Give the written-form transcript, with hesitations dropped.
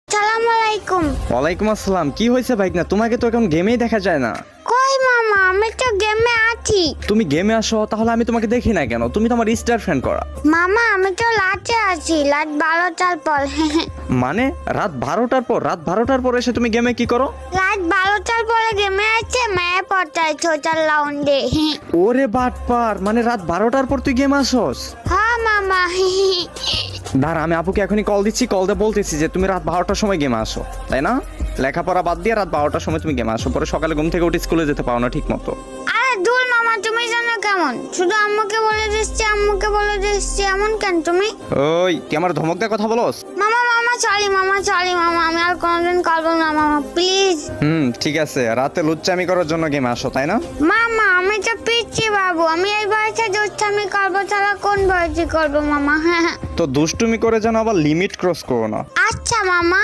আসসালামু আলাইকুম। ওয়ালাইকুম আসসালাম। কি হয়েছে ভাইকনা? তোমাকে তো এখন গেমেই দেখা যায় না। কই মামা, আমি তো গেমে আছি। তুমি গেমে আসো, তাহলে আমি তোমাকে দেখি না কেন? তুমি তো আমার স্টার ফ্রেন্ড করা। মামা আমি তো লাটে আছি, লাট 12টার পর। মানে রাত 12টার পর? রাত 12টার পর এসে তুমি গেমে কি করো? রাত 12টার পরে গেমে আছে, মেয়ে পড়তায় ছোটার লাউন্ডে। ওরে বাটপার, মানে রাত 12টার পর তুই গেম আসোস? হ্যাঁ মামা। দাঁড়া, আমি আপুকে এখনই কল দিচ্ছি, কল দিয়ে বলতেছি যে তুমি রাত 12টার সময় গেমে আসো, তাই না? লেখাপড়া বাদ দিয়ে রাত 12টার সময় তুমি গেমে আসো, পরে সকালে ঘুম থেকে উঠে স্কুলে যেতে পারো না ঠিক মতো। আরে দূর মামা, তুমি জানো কেমন? শুধু আম্মুকে বলে দিচ্ছি, আম্মুকে বলে দিচ্ছি, এমন কেন তুমি? ওই তুই আমার ধমক দিয়ে কথা বলস? মামা মামা সরি মামা, সরি মামা, আমি আর কোনোদিন করবো না মামা, প্লিজ। ঠিক আছে, রাতে লুচ্চামি করার জন্য গেমে আসো, তাই না? মামা আমি তো পিচ্ছি বাবু, আমি এই বয়সে দুষ্টামি করবো ছাড়া কোন বয়সে করবো মামা? হ্যাঁ তো দুষ্টুমি করে যেন আবার লিমিট ক্রস করো না। আচ্ছা মামা।